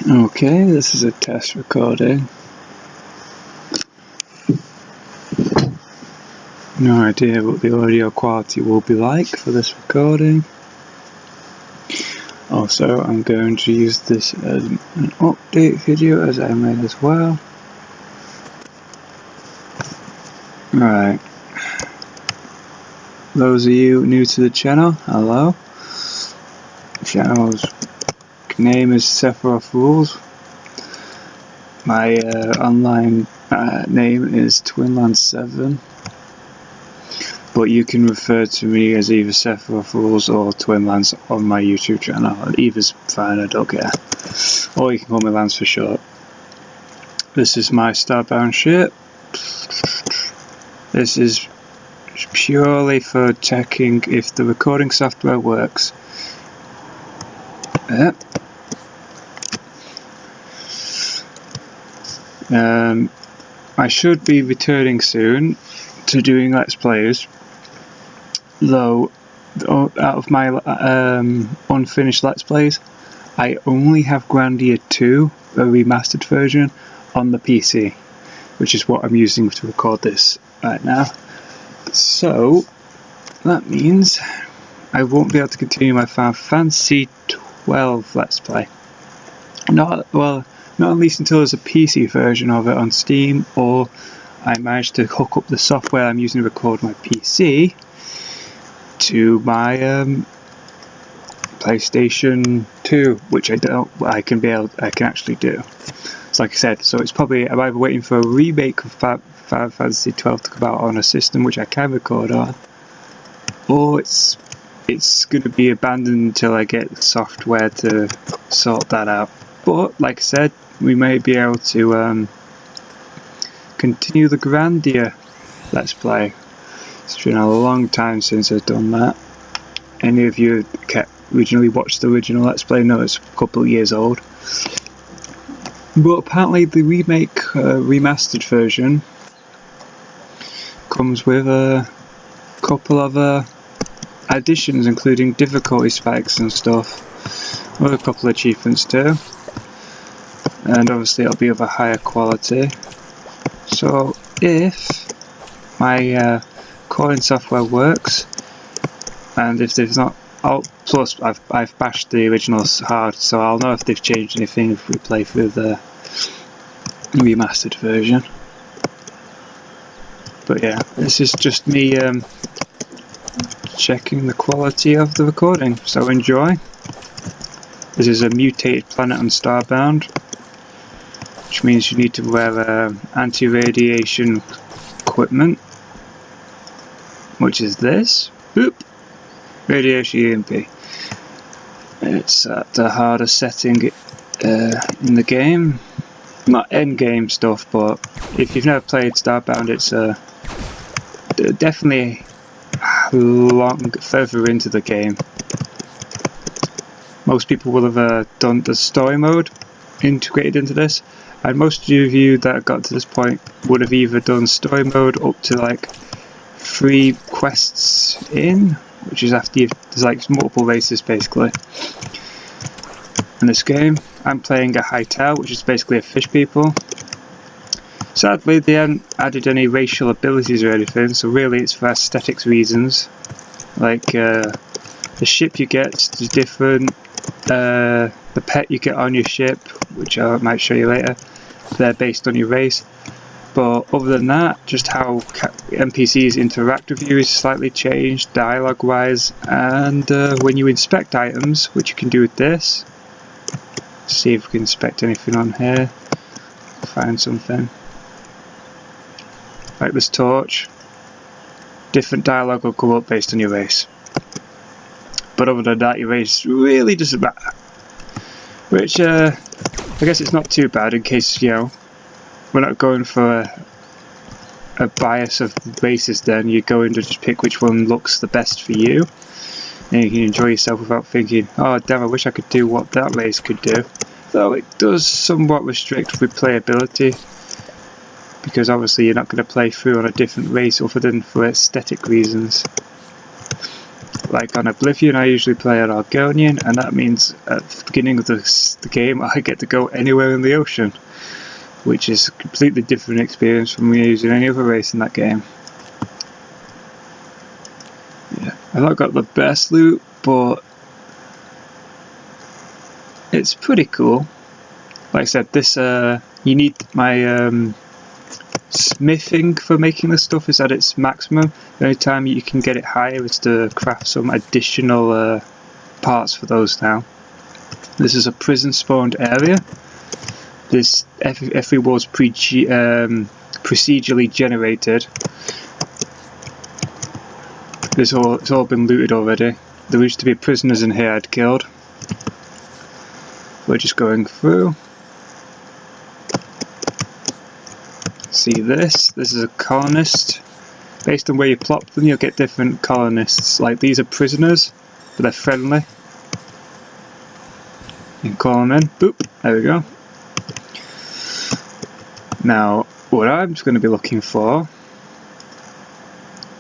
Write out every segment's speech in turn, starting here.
Okay, this is a test recording. No idea what the audio quality will be like for this recording. Also, I'm going to use this as an update video, as I may as well. Right. Those of you new to the channel, hello. The channel's name is Sephiroth Rules. My online name is Twinland7, but you can refer to me as either Sephiroth Rules or Twinlands on my YouTube channel. Either's fine, I don't care. Or you can call me Lance for short. This is my Starbound ship. This is purely for checking if the recording software works. I should be returning soon to doing Let's Plays, though out of my unfinished Let's Plays, I only have Gran Dia 2, a remastered version, on the PC, which is what I'm using to record this right now. So that means I won't be able to continue my Final Fantasy 12 Let's Play. Not at least until there's a PC version of it on Steam, or I manage to hook up the software I'm using to record my PC to my PlayStation 2, which I can actually do. So like I said, so it's probably, I'm either waiting for a remake of Final Fantasy 12 to come out on a system which I can record on, or it's going to be abandoned until I get the software to sort that out. But like I said, we may be able to continue the Gran Dia Let's Play. It's been a long time since I've done that. Any of you originally watched the original Let's Play know it's a couple of years old. But apparently the remastered version comes with a couple of additions, including difficulty spikes and stuff, with a couple of achievements too. And obviously it'll be of a higher quality. So if my recording software works, and if there's not, plus I've bashed the original hard, so I'll know if they've changed anything if we play through the remastered version. But yeah, this is just me checking the quality of the recording, so enjoy. This is a mutated planet on Starbound, which means you need to wear anti-radiation equipment, which is this. Boop! Radiation EMP. It's at the hardest setting in the game. Not end game stuff, but if you've never played Starbound, it's definitely further into the game. Most people will have done the story mode integrated into this, and most of you that got to this point would have either done story mode up to like 3 quests in, which is after there's like multiple races basically in this game. I'm playing a Hytale, which is basically a fish people. Sadly they haven't added any racial abilities or anything, so really it's for aesthetics reasons. Like the ship you get is different, the pet you get on your ship, which I might show you later, they're based on your race. But other than that, just how NPCs interact with you is slightly changed dialogue wise, and when you inspect items, which you can do with this, see if we can inspect anything on here, find something like this torch, different dialogue will come up based on your race. But other than that, your race really doesn't matter, which I guess it's not too bad in case, you know, we're not going for a bias of races. Then you go in to just pick which one looks the best for you, and you can enjoy yourself without thinking, oh damn, I wish I could do what that race could do. Though it does somewhat restrict replayability, because obviously you're not going to play through on a different race other than for aesthetic reasons. Like on Oblivion, I usually play an Argonian, and that means at the beginning of the game I get to go anywhere in the ocean, which is a completely different experience from me using any other race in that game. Yeah, I've not got the best loot, but it's pretty cool. Like I said, this you need my smithing for making this stuff is at its maximum. The only time you can get it higher is to craft some additional parts for those now. This is a prison spawned area. This every wall's procedurally generated. It's all been looted already. There used to be prisoners in here I'd killed. We're just going through. See this? This is a colonist. Based on where you plop them, you'll get different colonists. Like these are prisoners, but they're friendly. You can call them in. Boop. There we go. Now, what I'm going to be looking for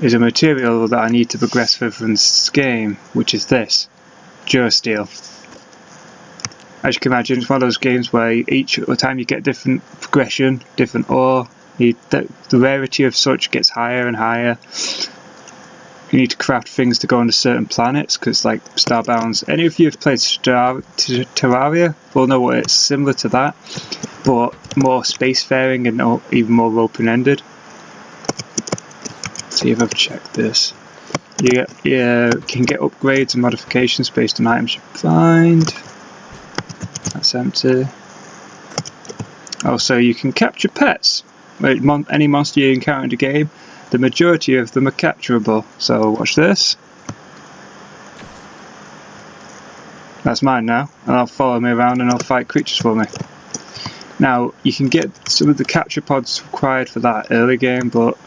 is a material that I need to progress further in this game, which is this, Durasteel. As you can imagine, it's one of those games where each time you get different progression, different ore, the rarity of such gets higher and higher. You need to craft things to go onto certain planets, because like Starbound, any of you have played Terraria will know what it's similar to that, but more spacefaring and even more open-ended. See if I've checked this. You can get upgrades and modifications based on items you find. That's empty. Also, you can capture pets. Any monster you encounter in the game, the majority of them are capturable. So watch this. That's mine now, and I'll follow me around and I'll fight creatures for me. Now, you can get some of the capture pods required for that early game, but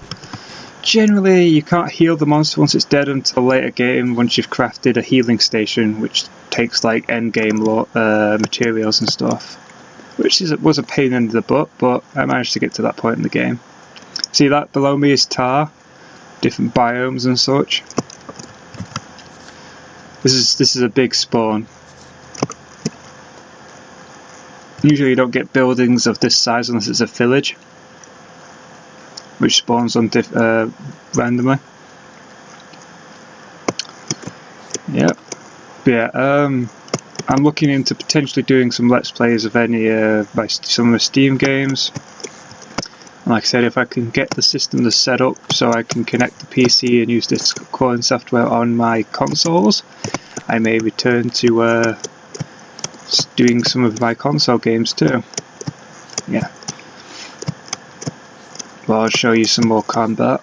generally you can't heal the monster once it's dead until later game, once you've crafted a healing station, which takes like end game materials and stuff, which was a pain in the butt, but I managed to get to that point in the game. See that below me is tar, different biomes and such. This is a big spawn. Usually you don't get buildings of this size unless it's a village, which spawns on randomly. Yep. But yeah, I'm looking into potentially doing some Let's Plays of some of the Steam games. And like I said, if I can get the system to set up so I can connect the PC and use this clone software on my consoles, I may return to doing some of my console games too. Yeah. Well, I'll show you some more combat.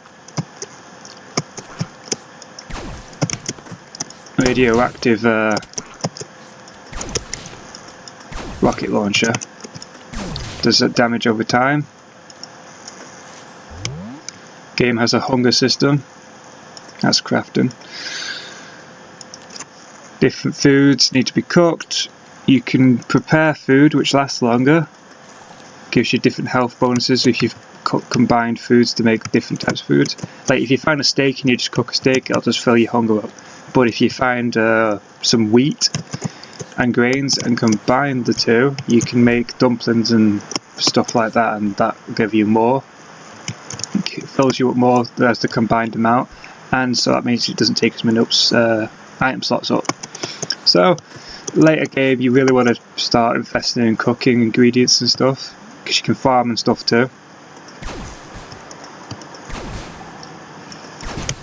Radioactive rocket launcher. Does that damage over time? Game has a hunger system. That's crafting. Different foods need to be cooked. You can prepare food which lasts longer. Gives you different health bonuses if you've combined foods to make different types of foods. Like if you find a steak and you just cook a steak, it'll just fill your hunger up. But if you find some wheat and grains and combine the two, you can make dumplings and stuff like that, and that will give you more. It fills you up more as the combined amount, and so that means it doesn't take as many item slots up. So later game you really want to start investing in cooking ingredients and stuff, because you can farm and stuff too.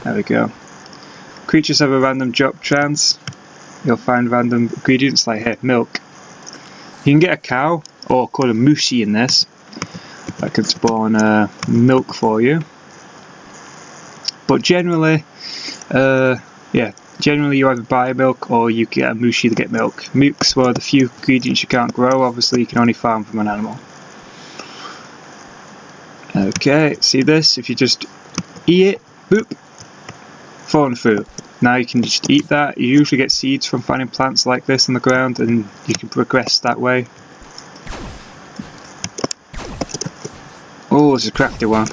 There we go. Creatures have a random drop chance. You'll find random ingredients like here, milk. You can get a cow, or called a mushi in this, that can spawn milk for you. But generally, generally you either buy milk or you get a mushi to get milk. Milk's one of the few ingredients you can't grow, obviously you can only farm from an animal. Okay, see this? If you just eat it, boop, fallen fruit. Now you can just eat that. You usually get seeds from finding plants like this on the ground, and you can progress that way. Oh, this is a crafty one.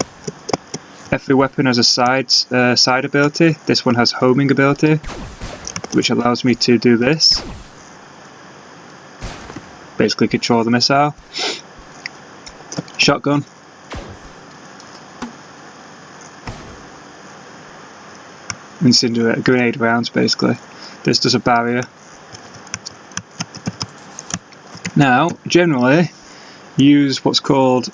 Every weapon has a side ability. This one has homing ability. which allows me to do this. Basically control the missile. Shotgun. Incinerator grenade rounds, basically. This does a barrier. Now, generally, use what's called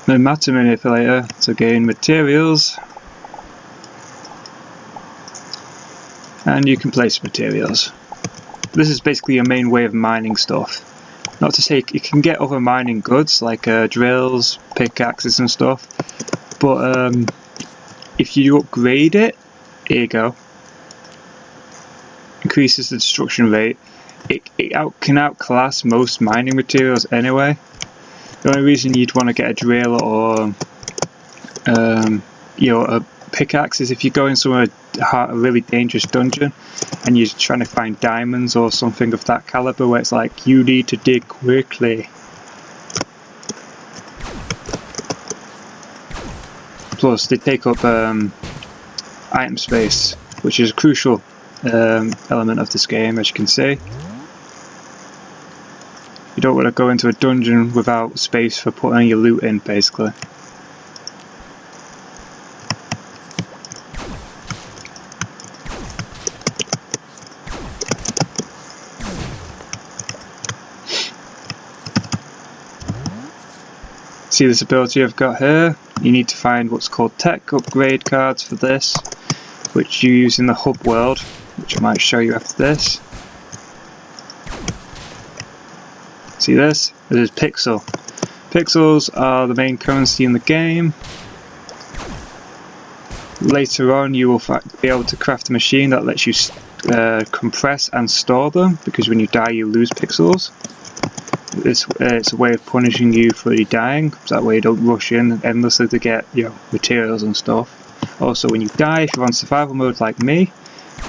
the matter manipulator to gain materials, and you can place materials. This is basically your main way of mining stuff. Not to say you can get other mining goods like drills, pickaxes and stuff, but if you upgrade it, here you go, increases the destruction rate. It can outclass most mining materials anyway. The only reason you'd want to get a drill or a pickaxe is if you go in somewhere a really dangerous dungeon and you're trying to find diamonds or something of that caliber where it's like you need to dig quickly. Plus they take up item space, which is a crucial element of this game, as you can see. You don't want to go into a dungeon without space for putting your loot in, basically. See this ability I've got here? You need to find what's called tech upgrade cards for this, which you use in the hub world, which I might show you after this. See this? This is pixel. Pixels are the main currency in the game. Later on you will be able to craft a machine that lets you compress and store them, because when you die you lose pixels. It's a way of punishing you for you dying, so that way you don't rush in endlessly to get materials and stuff. Also, when you die, if you're on survival mode like me,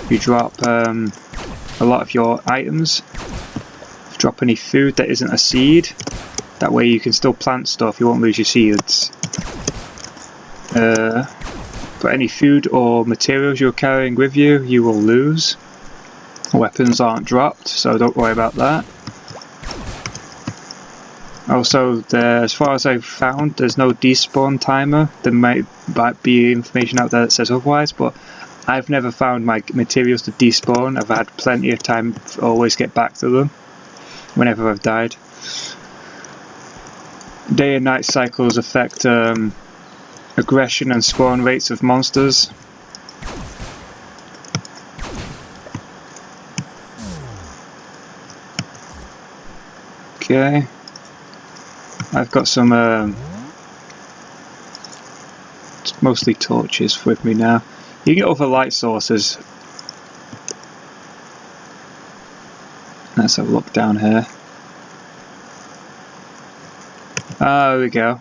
you drop a lot of your items. Drop any food that isn't a seed, that way you can still plant stuff, you won't lose your seeds. But any food or materials you're carrying with you, you will lose. Weapons aren't dropped, so don't worry about that. Also, as far as I've found, there's no despawn timer. There might be information out there that says otherwise, but I've never found my materials to despawn. I've had plenty of time to always get back to them whenever I've died. Day and night cycles affect aggression and spawn rates of monsters. Okay, I've got some mostly torches with me now. You can get other light sources. Let's have a look down here. There we go.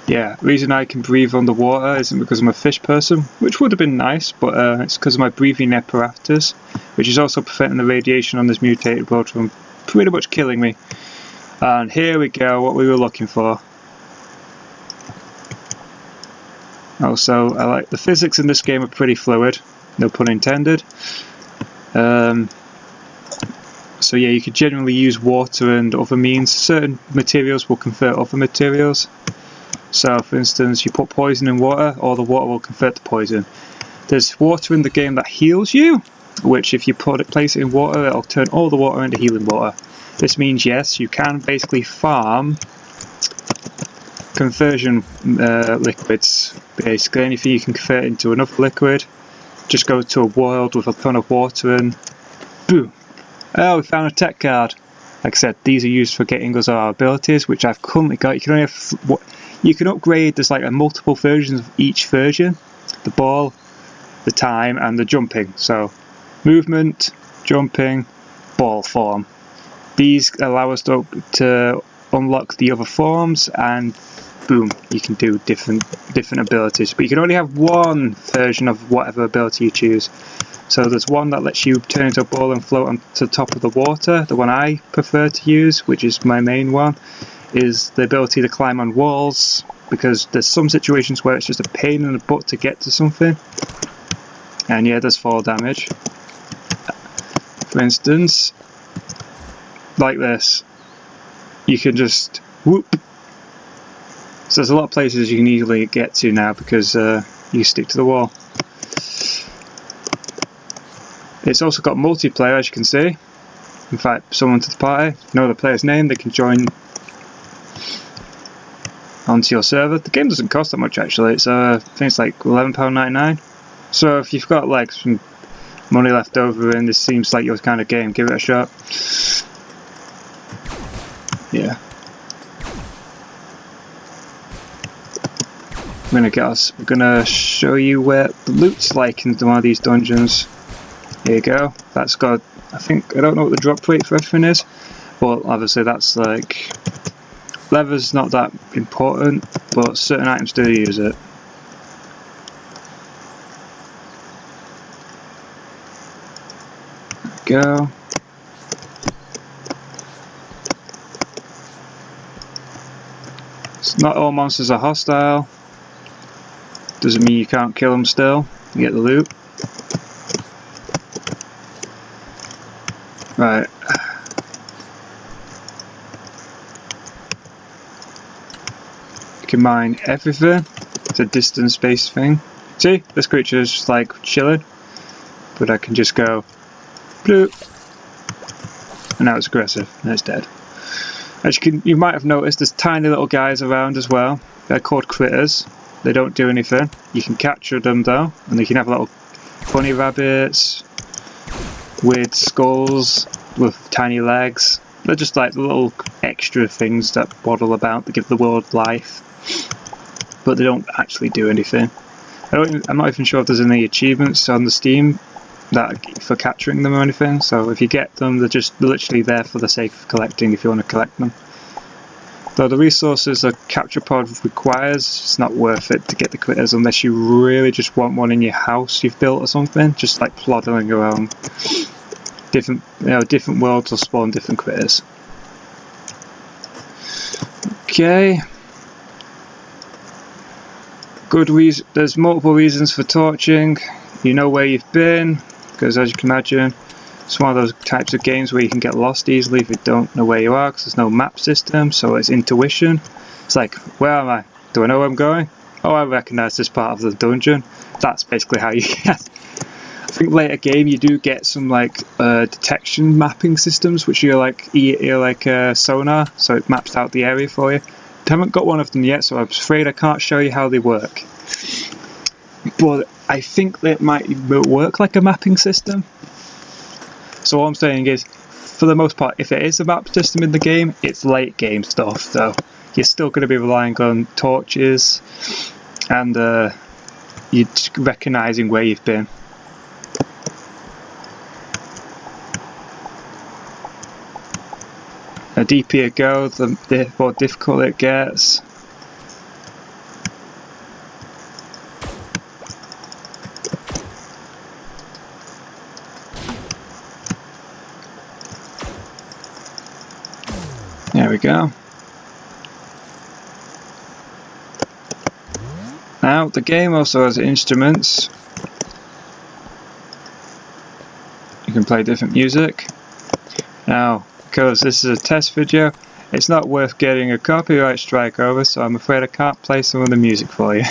Yeah, the reason I can breathe underwater isn't because I'm a fish person, which would have been nice, but it's because of my breathing apparatus, which is also preventing the radiation on this mutated world from pretty much killing me. And here we go, what we were looking for. Also, I like the physics in this game are pretty fluid, no pun intended. So yeah, you could generally use water and other means. Certain materials will convert other materials. So for instance, you put poison in water, or the water will convert to poison. There's water in the game that heals you, which if you place it in water, it'll turn all the water into healing water. This means yes, you can basically farm conversion liquids. Basically anything you can convert into another liquid, just go to a world with a ton of water and boom. Oh, we found a tech card. Like I said, these are used for getting us our abilities, which I've currently got. You can only have you can upgrade. There's like multiple versions of each version: the ball, the time, and the jumping. So, movement, jumping, ball form. These allow us to unlock the other forms, and boom, you can do different abilities. But you can only have one version of whatever ability you choose. So there's one that lets you turn into a ball and float on to the top of the water. The one I prefer to use, which is my main one, is the ability to climb on walls, because there's some situations where it's just a pain in the butt to get to something. and yeah, there's fall damage. For instance, like this, you can just whoop. So there's a lot of places you can easily get to now because you stick to the wall. It's also got multiplayer, as you can see. Invite someone to the party, know the player's name, they can join onto your server. The game doesn't cost that much actually, it's I think it's like £11.99. So if you've got like some money left over and this seems like your kind of game, give it a shot. Yeah. We're gonna show you where the loot's like in one of these dungeons. Here you go. That's got, I don't know what the drop rate for everything is, but obviously that's like, leather's not that important, but certain items do use it. There we go. Not all monsters are hostile. Doesn't mean you can't kill them still. You get the loot. Right. You can mine everything. It's a distance-based thing. See? This creature is just like chilling. But I can just go bloop. And now it's aggressive. And it's dead. As you might have noticed, there's tiny little guys around as well. They're called critters. They don't do anything. You can capture them though, and they can have little bunny rabbits with skulls with tiny legs. They're just like little extra things that waddle about that give the world life, but they don't actually do anything. I'm not even sure if there's any achievements on the Steam that for capturing them or anything. So if you get them, they're just literally there for the sake of collecting if you want to collect them. Though the resources a capture pod requires, it's not worth it to get the critters unless you really just want one in your house you've built or something, just like plodding around. Different worlds will spawn different critters. Okay. There's multiple reasons for torching. You know where you've been, because as you can imagine, it's one of those types of games where you can get lost easily if you don't know where you are, because there's no map system, so it's intuition. It's like, where am I? Do I know where I'm going? Oh, I recognise this part of the dungeon. That's basically how you get. I think later game you do get some like detection mapping systems, which you're like sonar, so it maps out the area for you. I haven't got one of them yet, so I'm afraid I can't show you how they work. But I think that it might work like a mapping system. So what I'm saying is, for the most part, if it is a map system in the game, it's late game stuff, though. You're still going to be relying on torches and you're recognising where you've been. The deeper you go, the more difficult it gets. There we go. Now, the game also has instruments. You can play different music. Now, because this is a test video, it's not worth getting a copyright strike over, so I'm afraid I can't play some of the music for you.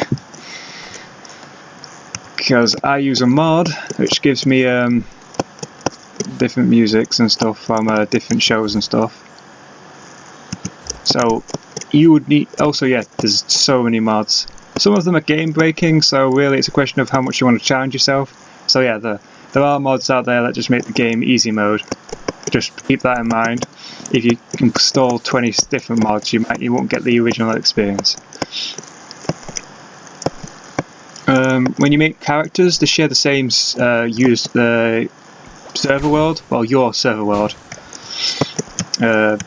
Because I use a mod, which gives me different musics and stuff from different shows and stuff. So you would need, also yeah, there's so many mods. Some of them are game breaking, so really it's a question of how much you want to challenge yourself. So yeah, there are mods out there that just make the game easy mode. Just keep that in mind. If you install 20 different mods, you won't get the original experience. When you make characters, they share the same server world, well, your server world.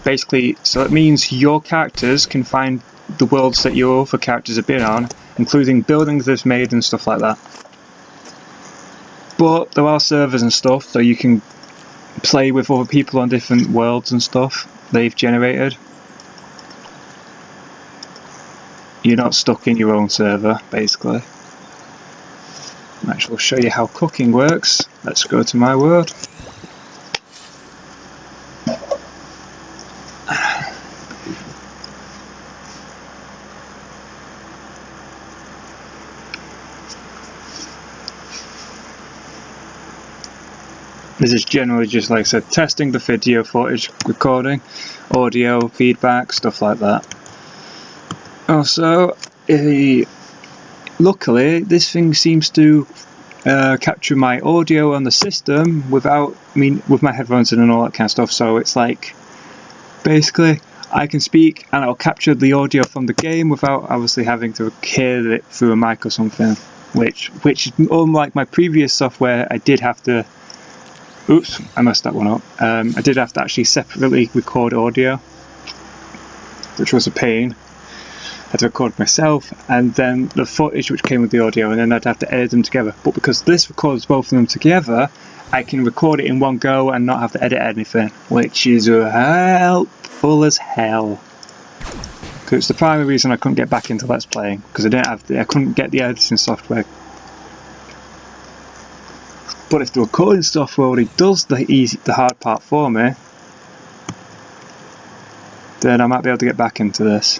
Basically, so it means your characters can find the worlds that your other characters have been on, including buildings they've made and stuff like that. But there are servers and stuff, so you can play with other people on different worlds and stuff they've generated. You're not stuck in your own server, basically. Actually, I'll show you how cooking works. Let's go to my world. This is generally just, like I said, testing the video footage, recording, audio, feedback, stuff like that. Also, luckily, this thing seems to capture my audio on the system without with my headphones in and all that kind of stuff. So it's like, basically, I can speak and it'll capture the audio from the game without obviously having to hear it through a mic or something. Which is unlike my previous software, I did have to. Oops, I messed that one up. I did have to actually separately record audio, which was a pain. I had to record myself and then the footage which came with the audio, and then I'd have to edit them together. But because this records both of them together, I can record it in one go and not have to edit anything, which is helpful as hell. Because it's the primary reason I couldn't get back into Let's Playing, because I couldn't get the editing software. But if the recording software already does the hard part for me, then I might be able to get back into this.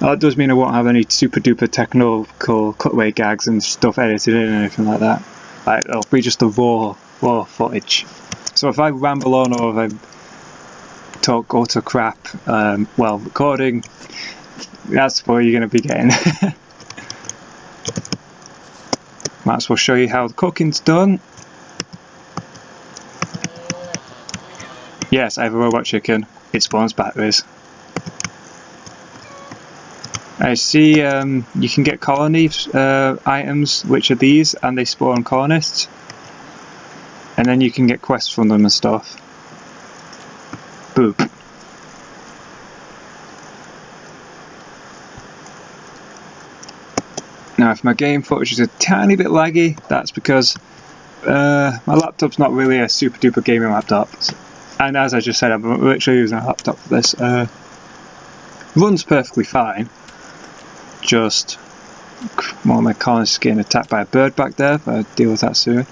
That does mean I won't have any super duper technical cutaway gags and stuff edited in or anything like that. Like, it'll be just the raw footage. So if I ramble on or if I talk utter crap while recording, that's what you're going to be getting. Might as well show you how the cooking's done. Yes, I have a robot chicken. It spawns batteries. I see you can get colony items, which are these, and they spawn colonists. And then you can get quests from them and stuff. Boop. Now, if my game footage is a tiny bit laggy, that's because my laptop's not really a super duper gaming laptop. And as I just said, I'm literally using a laptop for this. Runs perfectly fine. Just one of my colonists getting attacked by a bird back there, but I'll deal with that soon.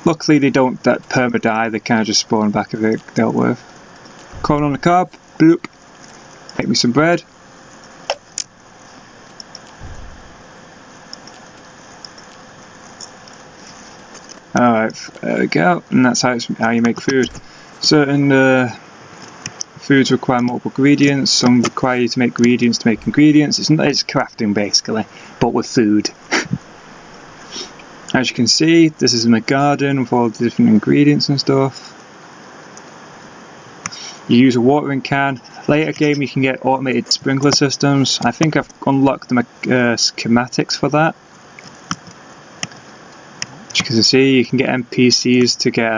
Luckily they don't perma-die, they kind of just spawn back if they're dealt with. Corn on the cob, bloop. Make me some bread. Alright, there we go, and that's how you make food. Certain foods require multiple ingredients, some require you to make ingredients to make ingredients. It's crafting basically, but with food. As you can see, this is my garden with all the different ingredients and stuff. You use a watering can. Later game you can get automated sprinkler systems. I think I've unlocked the schematics for that. As you can see, you can get NPCs to get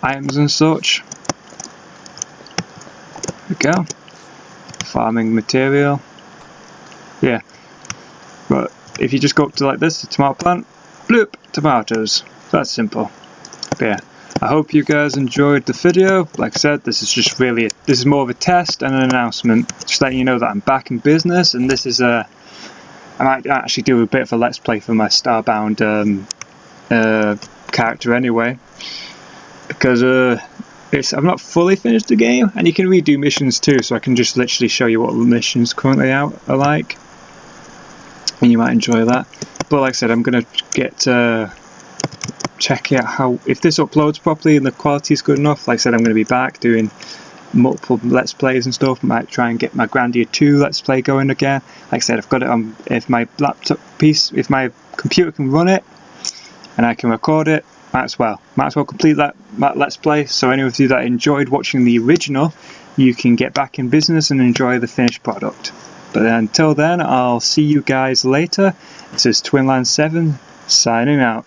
items and such. There we go. Farming material. Yeah. But if you just go up to like this, the tomato plant, bloop, tomatoes. That's simple. But yeah. I hope you guys enjoyed the video. Like I said, this is more of a test and an announcement. Just letting you know that I'm back in business, and this is I might actually do a bit of a let's play for my Starbound character anyway, because I've not fully finished the game, and you can redo missions too, so I can just literally show you what the missions currently out are like, and you might enjoy that. But like I said, I'm gonna get check out if this uploads properly and the quality is good enough. Like I said, I'm going to be back doing multiple let's plays and stuff. Might try and get my Gran Dia 2 let's play going again. Like I said, I've got it on, if my computer can run it and I can record it, might as well complete that let's play. So any of you that enjoyed watching the original, you can get back in business and enjoy the finished product. But until then, I'll see you guys later. This is Twinland7 signing out.